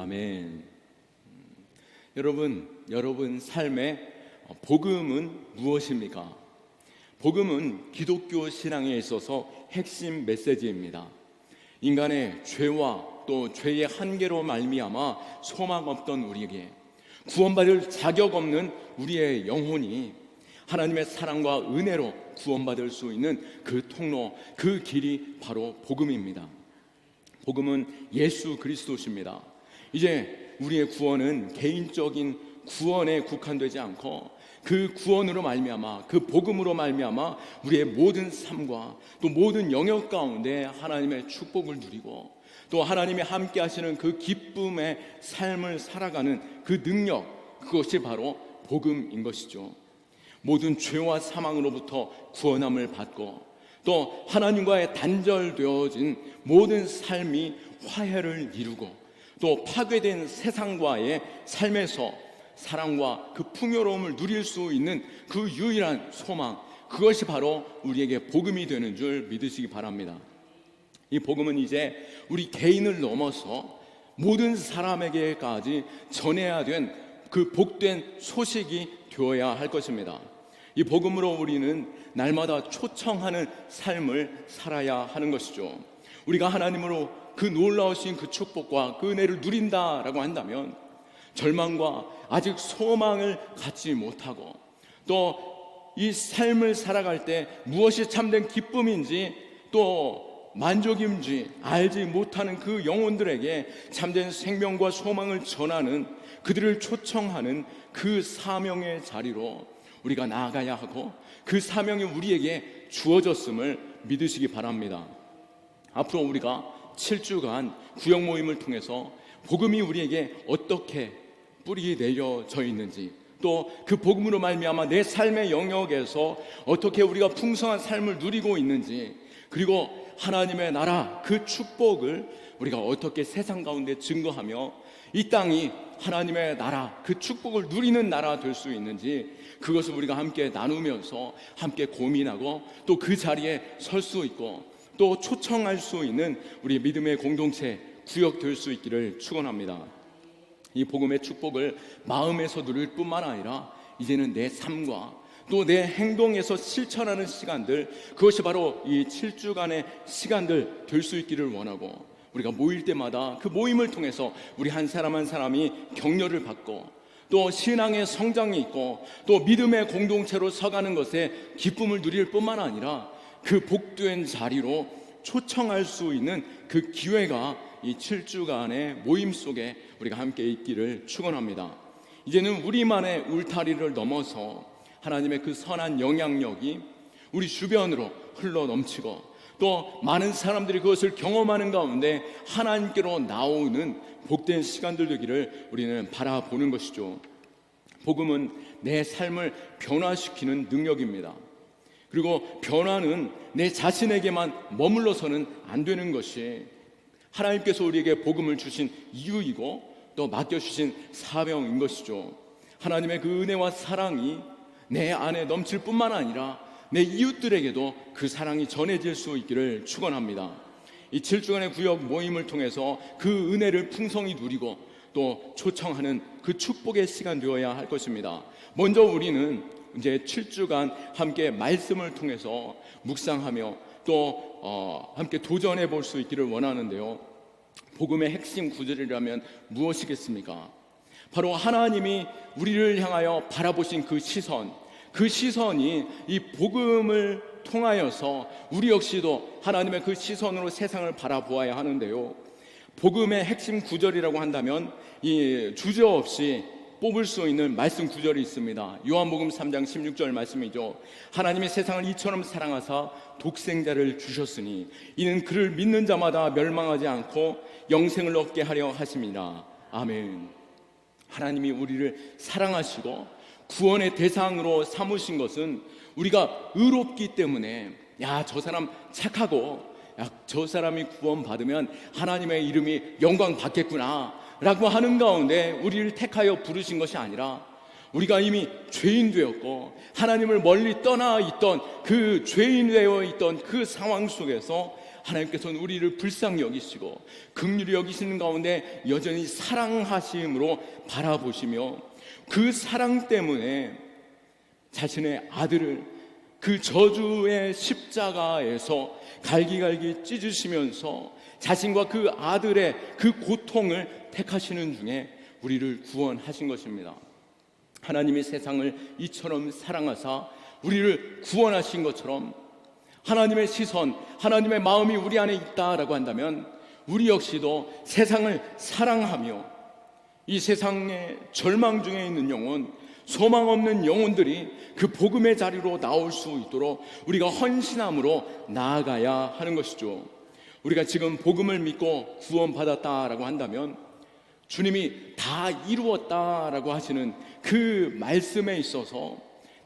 아멘. 여러분 삶의 복음은 무엇입니까? 복음은 기독교 신앙에 있어서 핵심 메시지입니다. 인간의 죄와 또 죄의 한계로 말미암아 소망 없던 우리에게 구원받을 자격 없는 우리의 영혼이 하나님의 사랑과 은혜로 구원받을 수 있는 그 통로, 그 길이 바로 복음입니다. 복음은 예수 그리스도십니다. 이제 우리의 구원은 개인적인 구원에 국한되지 않고 그 구원으로 말미암아, 그 복음으로 말미암아 우리의 모든 삶과 또 모든 영역 가운데 하나님의 축복을 누리고 또 하나님이 함께 하시는 그 기쁨의 삶을 살아가는 그 능력, 그것이 바로 복음인 것이죠. 모든 죄와 사망으로부터 구원함을 받고 또 하나님과의 단절되어진 모든 삶이 화해를 이루고 또 파괴된 세상과의 삶에서 사랑과 그 풍요로움을 누릴 수 있는 그 유일한 소망, 그것이 바로 우리에게 복음이 되는 줄 믿으시기 바랍니다. 이 복음은 이제 우리 개인을 넘어서 모든 사람에게까지 전해야 된 그 복된 소식이 되어야 할 것입니다. 이 복음으로 우리는 날마다 초청하는 삶을 살아야 하는 것이죠. 우리가 하나님으로 그 놀라우신 그 축복과 그 은혜를 누린다라고 한다면 절망과 아직 소망을 갖지 못하고 또 이 삶을 살아갈 때 무엇이 참된 기쁨인지 또 만족인지 알지 못하는 그 영혼들에게 참된 생명과 소망을 전하는, 그들을 초청하는 그 사명의 자리로 우리가 나아가야 하고 그 사명이 우리에게 주어졌음을 믿으시기 바랍니다. 앞으로 우리가 7주간 구역 모임을 통해서 복음이 우리에게 어떻게 뿌리 내려져 있는지, 또 그 복음으로 말미암아 내 삶의 영역에서 어떻게 우리가 풍성한 삶을 누리고 있는지, 그리고 하나님의 나라 그 축복을 우리가 어떻게 세상 가운데 증거하며 이 땅이 하나님의 나라 그 축복을 누리는 나라 될 수 있는지, 그것을 우리가 함께 나누면서 함께 고민하고 또 그 자리에 설 수 있고 또 초청할 수 있는 우리 믿음의 공동체 구역 될 수 있기를 축원합니다. 이 복음의 축복을 마음에서 누릴 뿐만 아니라 이제는 내 삶과 또 내 행동에서 실천하는 시간들, 그것이 바로 이 7주간의 시간들 될 수 있기를 원하고, 우리가 모일 때마다 그 모임을 통해서 우리 한 사람 한 사람이 격려를 받고 또 신앙의 성장이 있고 또 믿음의 공동체로 서가는 것에 기쁨을 누릴 뿐만 아니라 그 복된 자리로 초청할 수 있는 그 기회가 이 7주간의 모임 속에 우리가 함께 있기를 축원합니다. 이제는 우리만의 울타리를 넘어서 하나님의 그 선한 영향력이 우리 주변으로 흘러 넘치고 또 많은 사람들이 그것을 경험하는 가운데 하나님께로 나오는 복된 시간들 되기를 우리는 바라보는 것이죠. 복음은 내 삶을 변화시키는 능력입니다. 그리고 변화는 내 자신에게만 머물러서는 안 되는 것이 하나님께서 우리에게 복음을 주신 이유이고 또 맡겨주신 사명인 것이죠. 하나님의 그 은혜와 사랑이 내 안에 넘칠 뿐만 아니라 내 이웃들에게도 그 사랑이 전해질 수 있기를 축원합니다. 이 7주간의 구역 모임을 통해서 그 은혜를 풍성히 누리고 또 초청하는 그 축복의 시간 되어야 할 것입니다. 먼저 우리는 이제 7주간 함께 말씀을 통해서 묵상하며 또 함께 도전해 볼 수 있기를 원하는데요. 복음의 핵심 구절이라면 무엇이겠습니까? 바로 하나님이 우리를 향하여 바라보신 그 시선이 이 복음을 통하여서 우리 역시도 하나님의 그 시선으로 세상을 바라보아야 하는데요. 복음의 핵심 구절이라고 한다면 이 주저없이 뽑을 수 있는 말씀 구절이 있습니다. 요한복음 3장 16절 말씀이죠. 하나님이 세상을 이처럼 사랑하사 독생자를 주셨으니 이는 그를 믿는 자마다 멸망하지 않고 영생을 얻게 하려 하심이라. 아멘. 하나님이 우리를 사랑하시고 구원의 대상으로 삼으신 것은 우리가 의롭기 때문에 저 사람 착하고 저 사람이 구원받으면 하나님의 이름이 영광 받겠구나 라고 하는 가운데 우리를 택하여 부르신 것이 아니라, 우리가 이미 죄인 되었고 하나님을 멀리 떠나 있던 그 죄인 되어 있던 그 상황 속에서 하나님께서는 우리를 불쌍히 여기시고 긍휼히 여기시는 가운데 여전히 사랑하심으로 바라보시며 그 사랑 때문에 자신의 아들을 그 저주의 십자가에서 갈기갈기 찢으시면서 자신과 그 아들의 그 고통을 택하시는 중에 우리를 구원하신 것입니다. 하나님이 세상을 이처럼 사랑하사 우리를 구원하신 것처럼 하나님의 시선, 하나님의 마음이 우리 안에 있다라고 한다면 우리 역시도 세상을 사랑하며 이 세상의 절망 중에 있는 영혼, 소망 없는 영혼들이 그 복음의 자리로 나올 수 있도록 우리가 헌신함으로 나아가야 하는 것이죠. 우리가 지금 복음을 믿고 구원받았다라고 한다면 주님이 다 이루었다라고 하시는 그 말씀에 있어서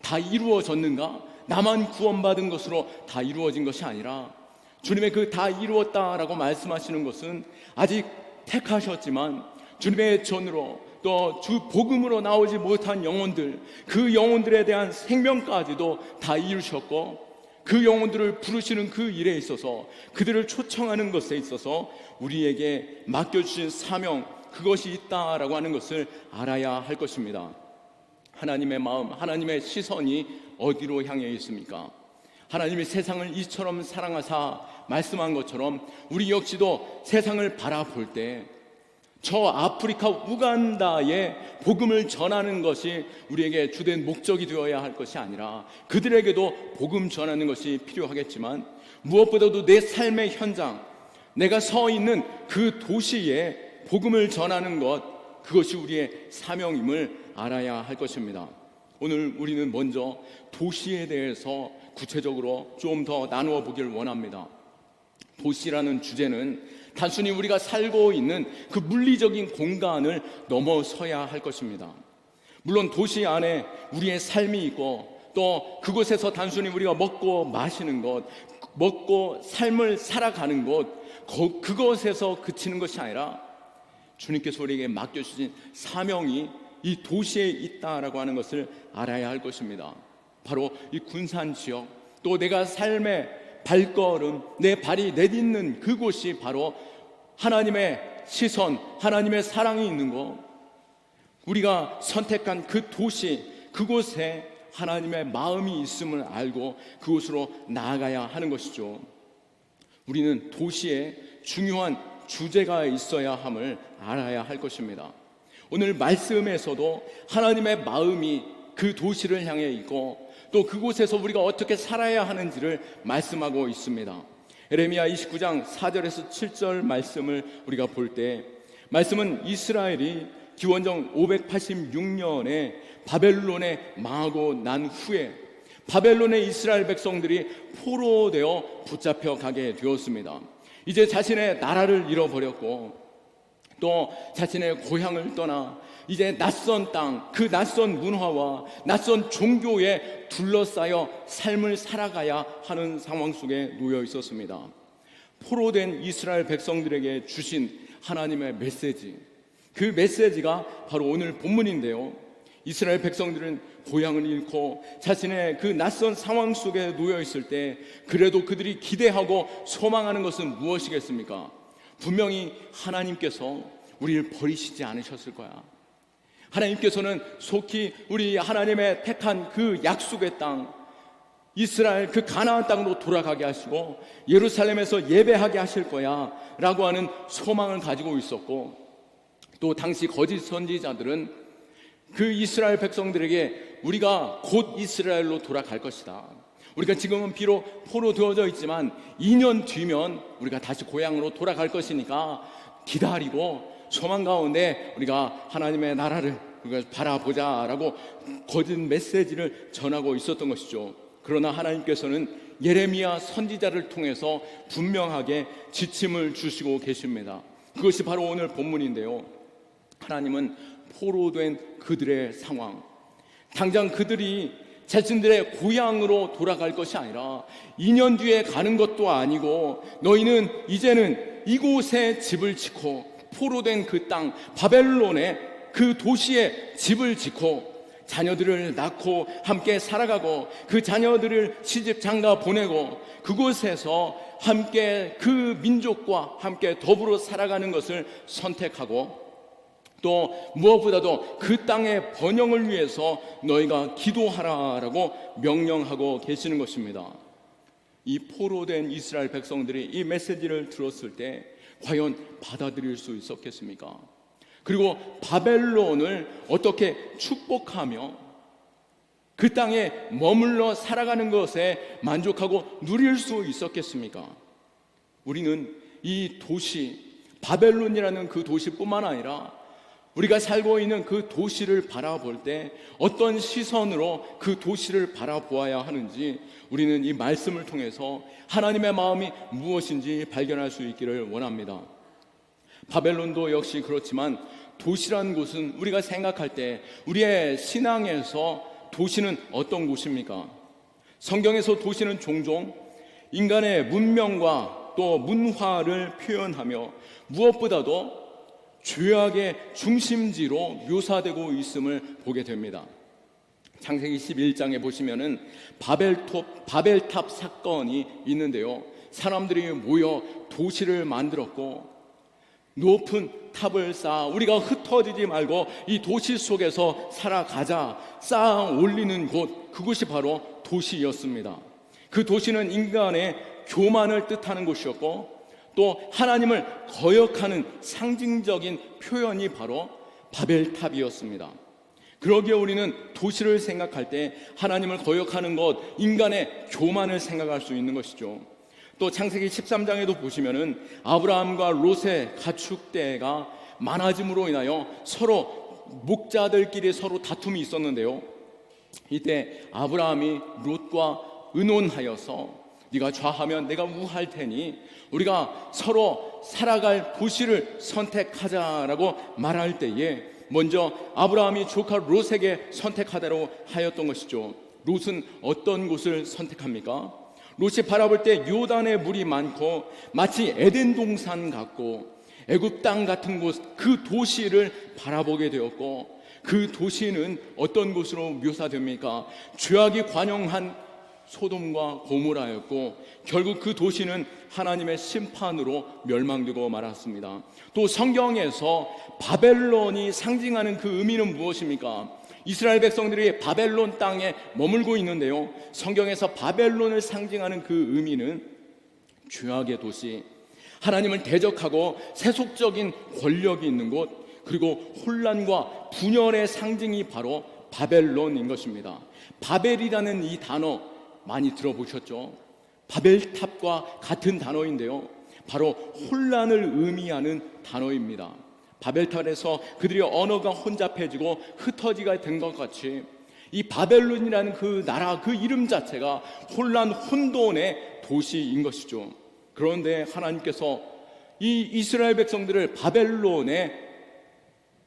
다 이루어졌는가? 나만 구원받은 것으로 다 이루어진 것이 아니라 주님의 그 다 이루었다라고 말씀하시는 것은 아직 택하셨지만 주님의 전으로 또 주 복음으로 나오지 못한 영혼들, 그 영혼들에 대한 생명까지도 다 이루셨고 그 영혼들을 부르시는 그 일에 있어서 그들을 초청하는 것에 있어서 우리에게 맡겨주신 사명, 그것이 있다라고 하는 것을 알아야 할 것입니다. 하나님의 마음, 하나님의 시선이 어디로 향해 있습니까? 하나님이 세상을 이처럼 사랑하사 말씀한 것처럼 우리 역시도 세상을 바라볼 때 저 아프리카 우간다에 복음을 전하는 것이 우리에게 주된 목적이 되어야 할 것이 아니라 그들에게도 복음 전하는 것이 필요하겠지만 무엇보다도 내 삶의 현장, 내가 서 있는 그 도시에 복음을 전하는 것, 그것이 우리의 사명임을 알아야 할 것입니다. 오늘 우리는 먼저 도시에 대해서 구체적으로 좀 더 나누어 보길 원합니다. 도시라는 주제는 단순히 우리가 살고 있는 그 물리적인 공간을 넘어서야 할 것입니다. 물론 도시 안에 우리의 삶이 있고 또 그곳에서 단순히 우리가 먹고 마시는 것, 먹고 삶을 살아가는 것, 그것에서 그치는 것이 아니라 주님께서 우리에게 맡겨주신 사명이 이 도시에 있다라고 하는 것을 알아야 할 것입니다. 바로 이 군산 지역, 또 내가 삶의 발걸음, 내 발이 내딛는 그곳이 바로 하나님의 시선, 하나님의 사랑이 있는 것, 우리가 선택한 그 도시, 그곳에 하나님의 마음이 있음을 알고 그곳으로 나아가야 하는 것이죠. 우리는 도시에 중요한 주제가 있어야 함을 알아야 할 것입니다. 오늘 말씀에서도 하나님의 마음이 그 도시를 향해 있고 또 그곳에서 우리가 어떻게 살아야 하는지를 말씀하고 있습니다. 에레미야 29장 4절에서 7절 말씀을 우리가 볼 때, 말씀은 이스라엘이 기원전 586년에 바벨론에 망하고 난 후에 바벨론의 이스라엘 백성들이 포로되어 붙잡혀 가게 되었습니다. 이제 자신의 나라를 잃어버렸고 또 자신의 고향을 떠나 이제 낯선 땅, 그 낯선 문화와 낯선 종교에 둘러싸여 삶을 살아가야 하는 상황 속에 놓여 있었습니다. 포로된 이스라엘 백성들에게 주신 하나님의 메시지, 그 메시지가 바로 오늘 본문인데요. 이스라엘 백성들은 고향을 잃고 자신의 그 낯선 상황 속에 놓여 있을 때 그래도 그들이 기대하고 소망하는 것은 무엇이겠습니까? 분명히 하나님께서 우리를 버리시지 않으셨을 거야. 하나님께서는 속히 우리 하나님의 택한 그 약속의 땅, 이스라엘 그 가나안 땅으로 돌아가게 하시고 예루살렘에서 예배하게 하실 거야 라고 하는 소망을 가지고 있었고, 또 당시 거짓 선지자들은 그 이스라엘 백성들에게 우리가 곧 이스라엘로 돌아갈 것이다, 우리가 지금은 비록 포로 되어져 있지만 2년 뒤면 우리가 다시 고향으로 돌아갈 것이니까 기다리고 소망 가운데 우리가 하나님의 나라를 우리가 바라보자라고 거짓 메시지를 전하고 있었던 것이죠. 그러나 하나님께서는 예레미야 선지자를 통해서 분명하게 지침을 주시고 계십니다. 그것이 바로 오늘 본문인데요. 하나님은 포로된 그들의 상황, 당장 그들이 자신들의 고향으로 돌아갈 것이 아니라 2년 뒤에 가는 것도 아니고 너희는 이제는 이곳에 집을 짓고 포로된 그 땅 바벨론에 그 도시에 집을 짓고 자녀들을 낳고 함께 살아가고 그 자녀들을 시집 장가 보내고 그곳에서 함께 그 민족과 함께 더불어 살아가는 것을 선택하고 또 무엇보다도 그 땅의 번영을 위해서 너희가 기도하라라고 명령하고 계시는 것입니다. 이 포로된 이스라엘 백성들이 이 메시지를 들었을 때 과연 받아들일 수 있었겠습니까? 그리고 바벨론을 어떻게 축복하며 그 땅에 머물러 살아가는 것에 만족하고 누릴 수 있었겠습니까? 우리는 이 도시, 바벨론이라는 그 도시뿐만 아니라 우리가 살고 있는 그 도시를 바라볼 때 어떤 시선으로 그 도시를 바라보아야 하는지 우리는 이 말씀을 통해서 하나님의 마음이 무엇인지 발견할 수 있기를 원합니다. 바벨론도 역시 그렇지만 도시란 곳은 우리가 생각할 때 우리의 신앙에서 도시는 어떤 곳입니까? 성경에서 도시는 종종 인간의 문명과 또 문화를 표현하며 무엇보다도 죄악의 중심지로 묘사되고 있음을 보게 됩니다. 창세기 11장에 보시면은 바벨탑 사건이 있는데요. 사람들이 모여 도시를 만들었고 높은 탑을 쌓아 우리가 흩어지지 말고 이 도시 속에서 살아가자 쌓아 올리는 곳, 그곳이 바로 도시였습니다. 그 도시는 인간의 교만을 뜻하는 곳이었고 또 하나님을 거역하는 상징적인 표현이 바로 바벨탑이었습니다. 그러기에 우리는 도시를 생각할 때 하나님을 거역하는 것, 인간의 교만을 생각할 수 있는 것이죠. 또 창세기 13장에도 보시면은 아브라함과 롯의 가축대가 많아짐으로 인하여 서로 목자들끼리 서로 다툼이 있었는데요. 이때 아브라함이 롯과 의논하여서 네가 좌하면 내가 우할 테니 우리가 서로 살아갈 도시를 선택하자라고 말할 때에 먼저 아브라함이 조카 롯에게 선택하도록 하였던 것이죠. 롯은 어떤 곳을 선택합니까? 롯이 바라볼 때 요단의 물이 많고 마치 에덴 동산 같고 애굽 땅 같은 곳, 그 도시를 바라보게 되었고 그 도시는 어떤 곳으로 묘사됩니까? 죄악이 관영한 소돔과 고모라였고 결국 그 도시는 하나님의 심판으로 멸망되고 말았습니다. 또 성경에서 바벨론이 상징하는 그 의미는 무엇입니까? 이스라엘 백성들이 바벨론 땅에 머물고 있는데요, 성경에서 바벨론을 상징하는 그 의미는 죄악의 도시, 하나님을 대적하고 세속적인 권력이 있는 곳, 그리고 혼란과 분열의 상징이 바로 바벨론인 것입니다. 바벨이라는 이 단어 많이 들어보셨죠? 바벨탑과 같은 단어인데요, 바로 혼란을 의미하는 단어입니다. 바벨탑에서 그들의 언어가 혼잡해지고 흩어지게 된 것 같이 이 바벨론이라는 그 나라, 그 이름 자체가 혼란, 혼돈의 도시인 것이죠. 그런데 하나님께서 이 이스라엘 백성들을 바벨론에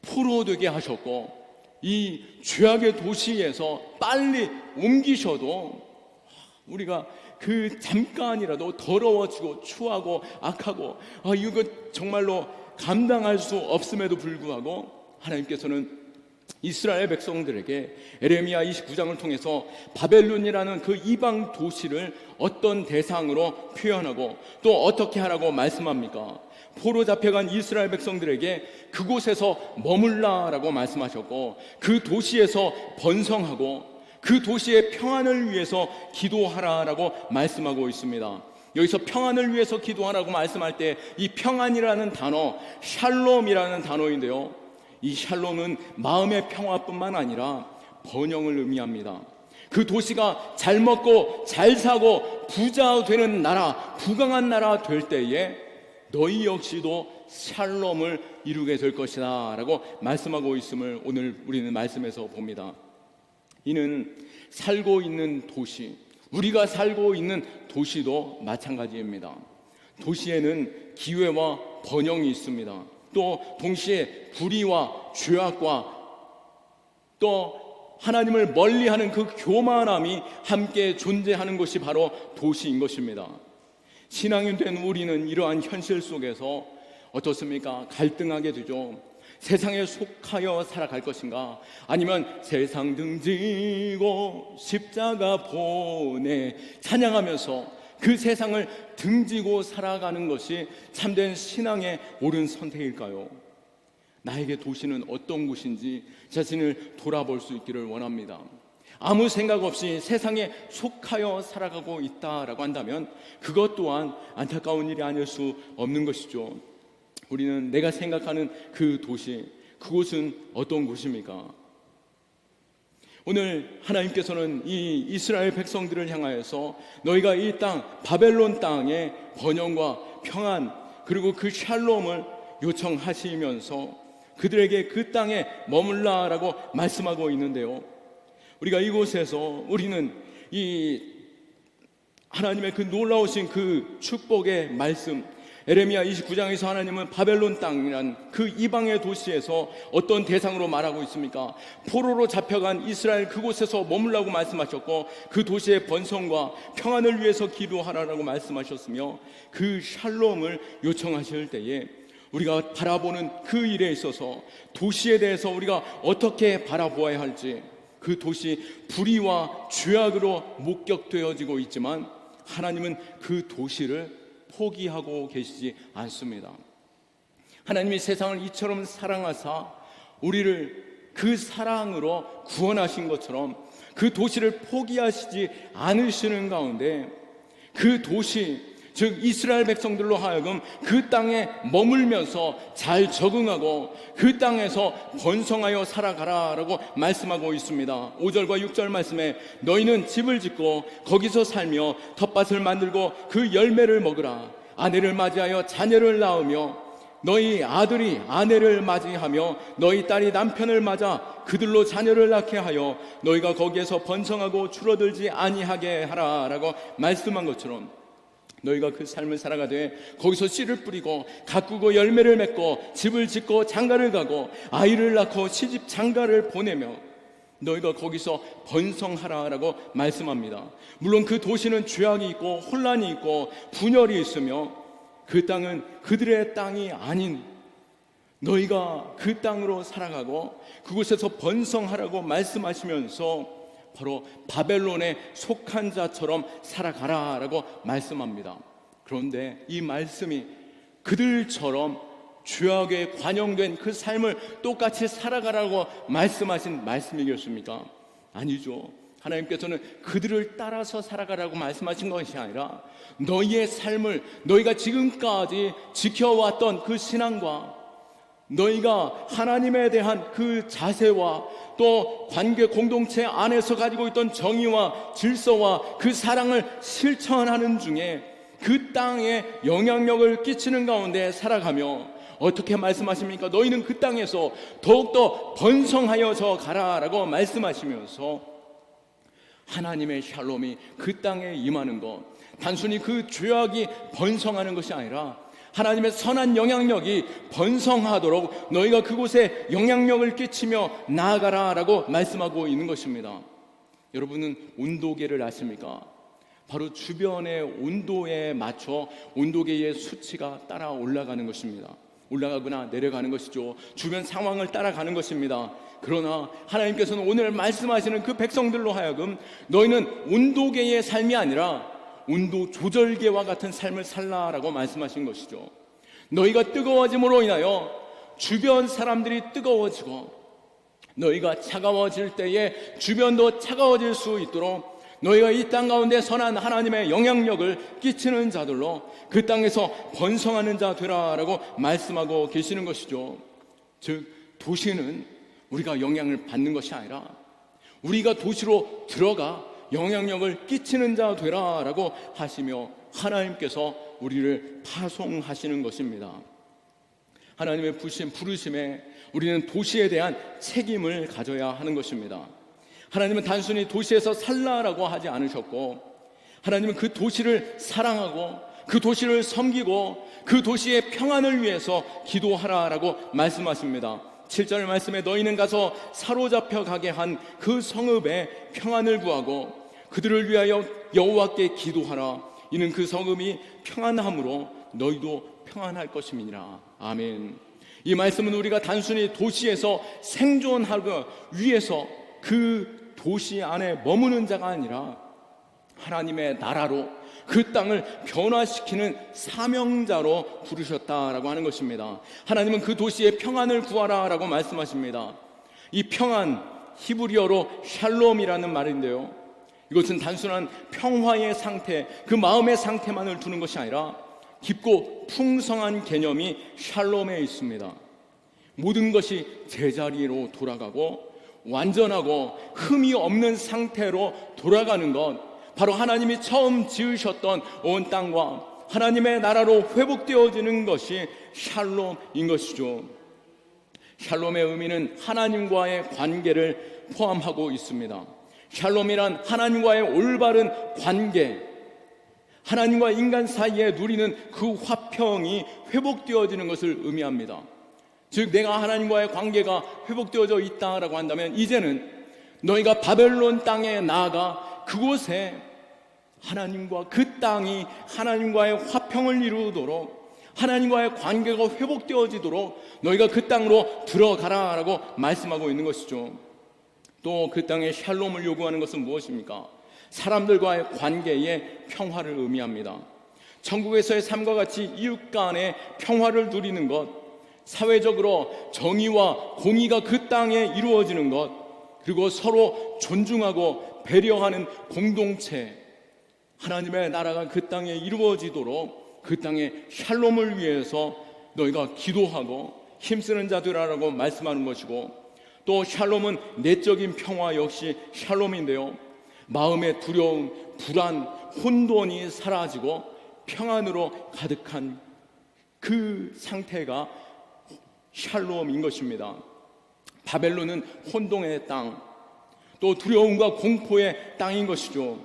포로되게 하셨고 이 죄악의 도시에서 빨리 옮기셔도 우리가 그 잠깐이라도 더러워지고 추하고 악하고 이거 정말로 감당할 수 없음에도 불구하고 하나님께서는 이스라엘 백성들에게 에레미야 29장을 통해서 바벨론이라는 그 이방 도시를 어떤 대상으로 표현하고 또 어떻게 하라고 말씀합니까? 포로 잡혀간 이스라엘 백성들에게 그곳에서 머물라라고 말씀하셨고 그 도시에서 번성하고 그 도시의 평안을 위해서 기도하라라고 말씀하고 있습니다. 여기서 평안을 위해서 기도하라고 말씀할 때 이 평안이라는 단어, 샬롬이라는 단어인데요, 이 샬롬은 마음의 평화뿐만 아니라 번영을 의미합니다. 그 도시가 잘 먹고 잘 사고 부자 되는 나라, 부강한 나라 될 때에 너희 역시도 샬롬을 이루게 될 것이다 라고 말씀하고 있음을 오늘 우리는 말씀에서 봅니다. 이는 살고 있는 도시, 우리가 살고 있는 도시도 마찬가지입니다. 도시에는 기회와 번영이 있습니다. 또 동시에 불의와 죄악과 또 하나님을 멀리하는 그 교만함이 함께 존재하는 것이 바로 도시인 것입니다. 신앙인 된 우리는 이러한 현실 속에서 어떻습니까? 갈등하게 되죠. 세상에 속하여 살아갈 것인가? 아니면 세상 등지고 십자가 보내 찬양하면서 그 세상을 등지고 살아가는 것이 참된 신앙의 옳은 선택일까요? 나에게 도시는 어떤 곳인지 자신을 돌아볼 수 있기를 원합니다. 아무 생각 없이 세상에 속하여 살아가고 있다라고 한다면 그것 또한 안타까운 일이 아닐 수 없는 것이죠. 우리는 내가 생각하는 그 도시, 그곳은 어떤 곳입니까? 오늘 하나님께서는 이 이스라엘 백성들을 향하여서 너희가 이 땅, 바벨론 땅의 번영과 평안, 그리고 그 샬롬을 요청하시면서 그들에게 그 땅에 머물라라고 말씀하고 있는데요, 우리가 이곳에서 우리는 이 하나님의 그 놀라우신 그 축복의 말씀, 에레미야 29장에서 하나님은 바벨론 땅이란 그 이방의 도시에서 어떤 대상으로 말하고 있습니까? 포로로 잡혀간 이스라엘 그곳에서 머물라고 말씀하셨고, 그 도시의 번성과 평안을 위해서 기도하라라고 말씀하셨으며, 그 샬롬을 요청하실 때에 우리가 바라보는 그 일에 있어서 도시에 대해서 우리가 어떻게 바라보아야 할지, 그 도시 불의와 죄악으로 목격되어지고 있지만 하나님은 그 도시를 포기하고 계시지 않습니다. 하나님이 세상을 이처럼 사랑하사 우리를 그 사랑으로 구원하신 것처럼 그 도시를 포기하시지 않으시는 가운데 그 도시, 즉 이스라엘 백성들로 하여금 그 땅에 머물면서 잘 적응하고 그 땅에서 번성하여 살아가라라고 말씀하고 있습니다. 5절과 6절 말씀에 너희는 집을 짓고 거기서 살며 텃밭을 만들고 그 열매를 먹으라. 아내를 맞이하여 자녀를 낳으며 너희 아들이 아내를 맞이하며 너희 딸이 남편을 맞아 그들로 자녀를 낳게 하여 너희가 거기에서 번성하고 줄어들지 아니하게 하라라고 말씀한 것처럼 너희가 그 삶을 살아가되 거기서 씨를 뿌리고 가꾸고 열매를 맺고 집을 짓고 장가를 가고 아이를 낳고 시집 장가를 보내며 너희가 거기서 번성하라라고 말씀합니다. 물론 그 도시는 죄악이 있고 혼란이 있고 분열이 있으며 그 땅은 그들의 땅이 아닌 너희가 그 땅으로 살아가고 그곳에서 번성하라고 말씀하시면서 바로 바벨론에 속한 자처럼 살아가라라고 말씀합니다. 그런데 이 말씀이 그들처럼 죄악에 관영된 그 삶을 똑같이 살아가라고 말씀하신 말씀이겠습니까? 아니죠. 하나님께서는 그들을 따라서 살아가라고 말씀하신 것이 아니라 너희의 삶을, 너희가 지금까지 지켜왔던 그 신앙과 너희가 하나님에 대한 그 자세와 또 관계 공동체 안에서 가지고 있던 정의와 질서와 그 사랑을 실천하는 중에 그 땅에 영향력을 끼치는 가운데 살아가며 어떻게 말씀하십니까? 너희는 그 땅에서 더욱더 번성하여서 가라라고 말씀하시면서 하나님의 샬롬이 그 땅에 임하는 것, 단순히 그 죄악이 번성하는 것이 아니라 하나님의 선한 영향력이 번성하도록 너희가 그곳에 영향력을 끼치며 나아가라라고 말씀하고 있는 것입니다. 여러분은 온도계를 아십니까? 바로 주변의 온도에 맞춰 온도계의 수치가 따라 올라가는 것입니다. 올라가거나 내려가는 것이죠. 주변 상황을 따라가는 것입니다. 그러나 하나님께서는 오늘 말씀하시는 그 백성들로 하여금 너희는 온도계의 삶이 아니라 온도 조절계와 같은 삶을 살라라고 말씀하신 것이죠. 너희가 뜨거워짐으로 인하여 주변 사람들이 뜨거워지고 너희가 차가워질 때에 주변도 차가워질 수 있도록 너희가 이 땅 가운데 선한 하나님의 영향력을 끼치는 자들로 그 땅에서 번성하는 자 되라라고 말씀하고 계시는 것이죠. 즉 도시는 우리가 영향을 받는 것이 아니라 우리가 도시로 들어가 영향력을 끼치는 자 되라라고 하시며 하나님께서 우리를 파송하시는 것입니다. 하나님의 부르심에 우리는 도시에 대한 책임을 가져야 하는 것입니다. 하나님은 단순히 도시에서 살라라고 하지 않으셨고 하나님은 그 도시를 사랑하고 그 도시를 섬기고 그 도시의 평안을 위해서 기도하라라고 말씀하십니다. 7절 말씀에 너희는 가서 사로잡혀 가게 한 그 성읍의 평안을 구하고 그들을 위하여 여호와께 기도하라. 이는 그 성읍이 평안함으로 너희도 평안할 것임이니라. 아멘. 이 말씀은 우리가 단순히 도시에서 생존하기 위해서 그 도시 안에 머무는 자가 아니라 하나님의 나라로 그 땅을 변화시키는 사명자로 부르셨다라고 하는 것입니다. 하나님은 그 도시에 평안을 구하라라고 말씀하십니다. 이 평안, 히브리어로 샬롬이라는 말인데요, 이것은 단순한 평화의 상태, 그 마음의 상태만을 두는 것이 아니라 깊고 풍성한 개념이 샬롬에 있습니다. 모든 것이 제자리로 돌아가고 완전하고 흠이 없는 상태로 돌아가는 것, 바로 하나님이 처음 지으셨던 온 땅과 하나님의 나라로 회복되어지는 것이 샬롬인 것이죠. 샬롬의 의미는 하나님과의 관계를 포함하고 있습니다. 샬롬이란 하나님과의 올바른 관계, 하나님과 인간 사이에 누리는 그 화평이 회복되어지는 것을 의미합니다. 즉 내가 하나님과의 관계가 회복되어져 있다라고 한다면 이제는 너희가 바벨론 땅에 나아가 그곳에 하나님과 그 땅이 하나님과의 화평을 이루도록, 하나님과의 관계가 회복되어지도록 너희가 그 땅으로 들어가라라고 말씀하고 있는 것이죠. 또 그 땅에 샬롬을 요구하는 것은 무엇입니까? 사람들과의 관계의 평화를 의미합니다. 천국에서의 삶과 같이 이웃 간의 평화를 누리는 것, 사회적으로 정의와 공의가 그 땅에 이루어지는 것, 그리고 서로 존중하고 배려하는 공동체, 하나님의 나라가 그 땅에 이루어지도록 그 땅의 샬롬을 위해서 너희가 기도하고 힘쓰는 자들이라고 말씀하는 것이고, 또 샬롬은 내적인 평화 역시 샬롬인데요, 마음의 두려움, 불안, 혼돈이 사라지고 평안으로 가득한 그 상태가 샬롬인 것입니다. 바벨론은 혼동의 땅, 또 두려움과 공포의 땅인 것이죠.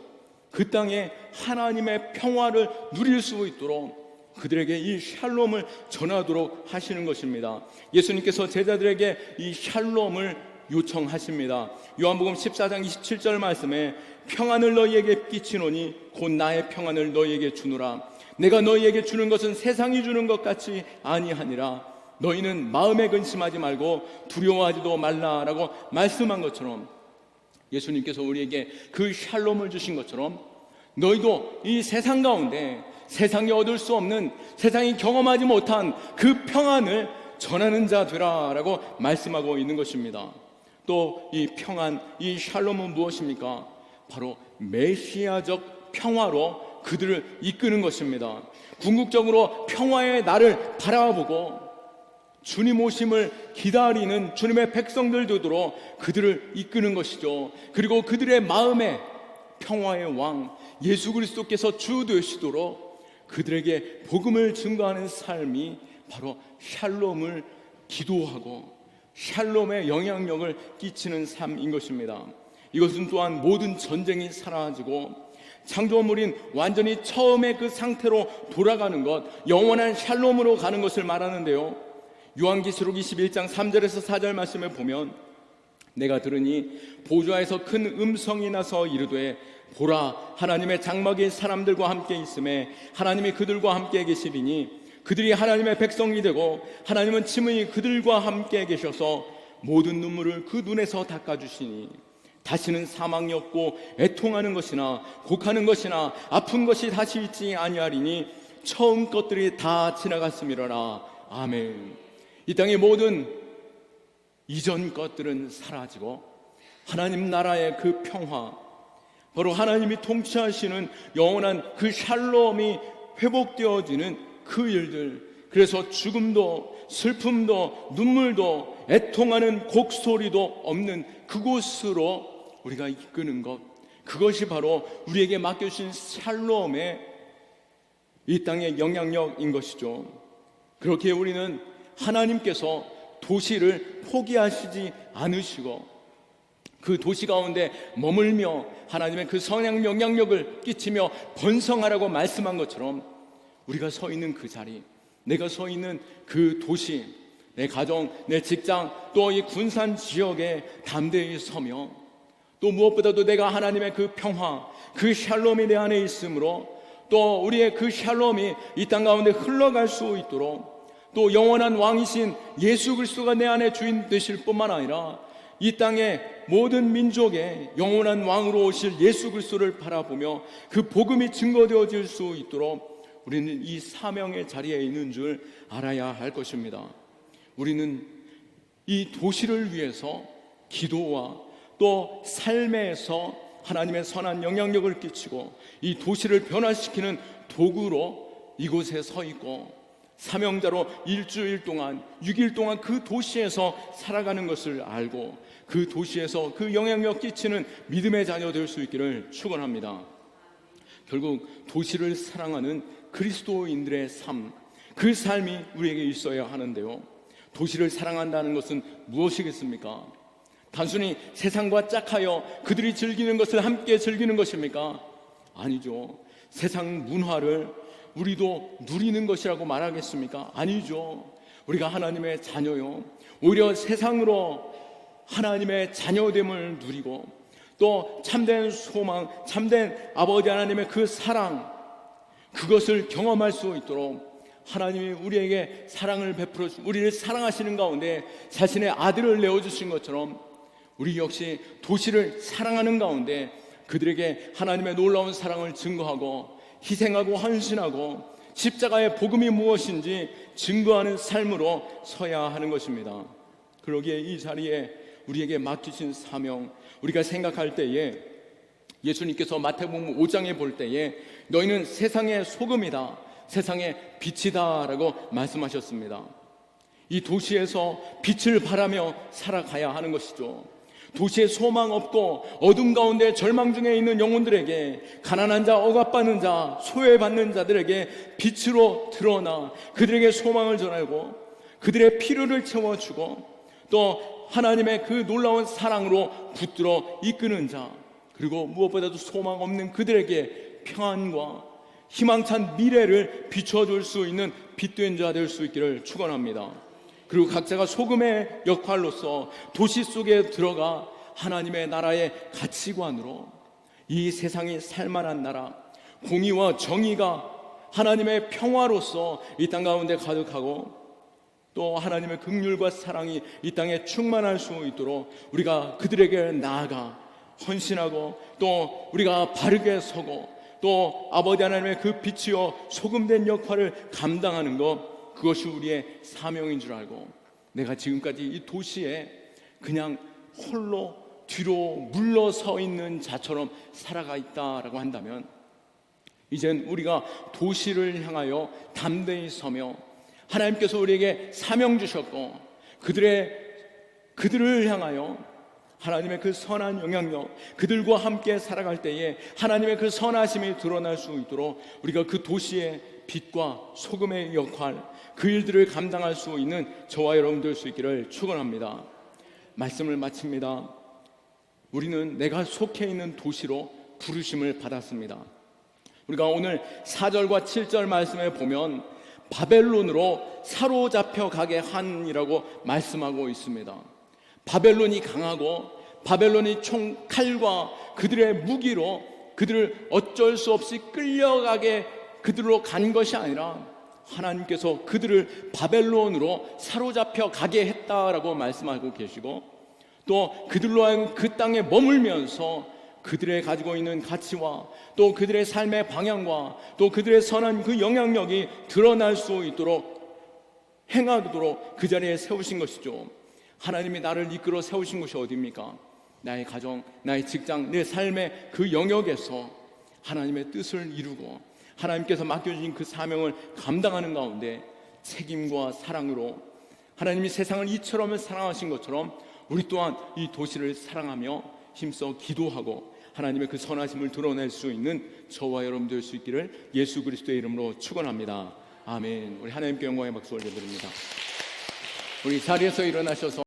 그 땅에 하나님의 평화를 누릴 수 있도록 그들에게 이 샬롬을 전하도록 하시는 것입니다. 예수님께서 제자들에게 이 샬롬을 요청하십니다. 요한복음 14장 27절 말씀에 평안을 너희에게 끼치노니 곧 나의 평안을 너희에게 주노라. 내가 너희에게 주는 것은 세상이 주는 것 같이 아니하니라. 너희는 마음에 근심하지 말고 두려워하지도 말라라고 말씀한 것처럼, 예수님께서 우리에게 그 샬롬을 주신 것처럼 너희도 이 세상 가운데 세상이 얻을 수 없는, 세상이 경험하지 못한 그 평안을 전하는 자 되라라고 말씀하고 있는 것입니다. 또 이 평안, 이 샬롬은 무엇입니까? 바로 메시아적 평화로 그들을 이끄는 것입니다. 궁극적으로 평화의 날을 바라보고 주님 오심을 기다리는 주님의 백성들 되도록 그들을 이끄는 것이죠. 그리고 그들의 마음에 평화의 왕 예수 그리스도께서 주 되시도록 그들에게 복음을 증거하는 삶이 바로 샬롬을 기도하고 샬롬의 영향력을 끼치는 삶인 것입니다. 이것은 또한 모든 전쟁이 사라지고 창조물인 완전히 처음의 그 상태로 돌아가는 것, 영원한 샬롬으로 가는 것을 말하는데요, 요한계시록 21장 3절에서 4절 말씀을 보면 내가 들으니 보좌에서 큰 음성이 나서 이르되 보라, 하나님의 장막이 사람들과 함께 있음에 하나님이 그들과 함께 계시리니 그들이 하나님의 백성이 되고 하나님은 친히 그들과 함께 계셔서 모든 눈물을 그 눈에서 닦아주시니 다시는 사망이 없고 애통하는 것이나 곡하는 것이나 아픈 것이 다시 있지 아니하리니 처음 것들이 다 지나갔음이로라. 아멘. 이 땅의 모든 이전 것들은 사라지고 하나님 나라의 그 평화, 바로 하나님이 통치하시는 영원한 그 샬롬이 회복되어지는 그 일들, 그래서 죽음도 슬픔도 눈물도 애통하는 곡소리도 없는 그곳으로 우리가 이끄는 것, 그것이 바로 우리에게 맡겨주신 샬롬의 이 땅의 영향력인 것이죠. 그렇게 우리는 하나님께서 도시를 포기하시지 않으시고 그 도시 가운데 머물며 하나님의 그 성령 영향력을 끼치며 번성하라고 말씀한 것처럼 우리가 서 있는 그 자리, 내가 서 있는 그 도시, 내 가정, 내 직장, 또 이 군산 지역에 담대히 서며 또 무엇보다도 내가 하나님의 그 평화, 그 샬롬이 내 안에 있으므로 또 우리의 그 샬롬이 이 땅 가운데 흘러갈 수 있도록, 또 영원한 왕이신 예수 그리스도가 내 안에 주인 되실 뿐만 아니라 이 땅의 모든 민족의 영원한 왕으로 오실 예수 그리스도를 바라보며 그 복음이 증거되어질 수 있도록 우리는 이 사명의 자리에 있는 줄 알아야 할 것입니다. 우리는 이 도시를 위해서 기도와 또 삶에서 하나님의 선한 영향력을 끼치고 이 도시를 변화시키는 도구로 이곳에 서 있고 사명자로 일주일 동안 6일 동안 그 도시에서 살아가는 것을 알고 그 도시에서 그 영향력 끼치는 믿음의 자녀 될 수 있기를 축원합니다. 결국 도시를 사랑하는 그리스도인들의 삶, 그 삶이 우리에게 있어야 하는데요, 도시를 사랑한다는 것은 무엇이겠습니까? 단순히 세상과 짝하여 그들이 즐기는 것을 함께 즐기는 것입니까? 아니죠. 세상 문화를 우리도 누리는 것이라고 말하겠습니까? 아니죠. 우리가 하나님의 자녀요, 오히려 세상으로 하나님의 자녀됨을 누리고 또 참된 소망, 참된 아버지 하나님의 그 사랑, 그것을 경험할 수 있도록 하나님이 우리에게 사랑을 베풀어 주시고 우리를 사랑하시는 가운데 자신의 아들을 내어주신 것처럼 우리 역시 도시를 사랑하는 가운데 그들에게 하나님의 놀라운 사랑을 증거하고 희생하고 헌신하고 십자가의 복음이 무엇인지 증거하는 삶으로 서야 하는 것입니다. 그러기에 이 자리에 우리에게 맡기신 사명, 우리가 생각할 때에 예수님께서 마태복음 5장에 볼 때에 너희는 세상의 소금이다, 세상의 빛이다 라고 말씀하셨습니다. 이 도시에서 빛을 발하며 살아가야 하는 것이죠. 도시에 소망 없고 어둠 가운데 절망 중에 있는 영혼들에게, 가난한 자, 억압받는 자, 소외받는 자들에게 빛으로 드러나 그들에게 소망을 전하고 그들의 필요를 채워주고 또 하나님의 그 놀라운 사랑으로 붙들어 이끄는 자, 그리고 무엇보다도 소망 없는 그들에게 평안과 희망찬 미래를 비춰줄 수 있는 빛된 자 될 수 있기를 축원합니다. 그리고 각자가 소금의 역할로서 도시 속에 들어가 하나님의 나라의 가치관으로 이 세상이 살만한 나라, 공의와 정의가 하나님의 평화로서 이 땅 가운데 가득하고 또 하나님의 긍휼과 사랑이 이 땅에 충만할 수 있도록 우리가 그들에게 나아가 헌신하고 또 우리가 바르게 서고 또 아버지 하나님의 그 빛이요 소금된 역할을 감당하는 것, 그것이 우리의 사명인 줄 알고 내가 지금까지 이 도시에 그냥 홀로 뒤로 물러서 있는 자처럼 살아가 있다라고 한다면 이젠 우리가 도시를 향하여 담대히 서며 하나님께서 우리에게 사명 주셨고 그들을 향하여 하나님의 그 선한 영향력, 그들과 함께 살아갈 때에 하나님의 그 선하심이 드러날 수 있도록 우리가 그 도시의 빛과 소금의 역할, 그 일들을 감당할 수 있는 저와 여러분 될 수 있기를 축원합니다. 말씀을 마칩니다. 우리는 내가 속해 있는 도시로 부르심을 받았습니다. 우리가 오늘 4절과 7절 말씀에 보면 바벨론으로 사로잡혀 가게 한이라고 말씀하고 있습니다. 바벨론이 강하고 바벨론이 칼과 그들의 무기로 그들을 어쩔 수 없이 끌려가게 그들로 간 것이 아니라 하나님께서 그들을 바벨론으로 사로잡혀 가게 했다라고 말씀하고 계시고 또 그들로 하여금 그 땅에 머물면서 그들의 가지고 있는 가치와 또 그들의 삶의 방향과 또 그들의 선한 그 영향력이 드러날 수 있도록 행하도록 그 자리에 세우신 것이죠. 하나님이 나를 이끌어 세우신 것이 어디입니까? 나의 가정, 나의 직장, 내 삶의 그 영역에서 하나님의 뜻을 이루고 하나님께서 맡겨주신 그 사명을 감당하는 가운데 책임과 사랑으로 하나님이 세상을 이처럼 사랑하신 것처럼 우리 또한 이 도시를 사랑하며 힘써 기도하고 하나님의 그 선하심을 드러낼 수 있는 저와 여러분 될 수 있기를 예수 그리스도의 이름으로 축원합니다. 아멘. 우리 하나님께 영광의 박수 올려드립니다. 우리 자리에서 일어나셔서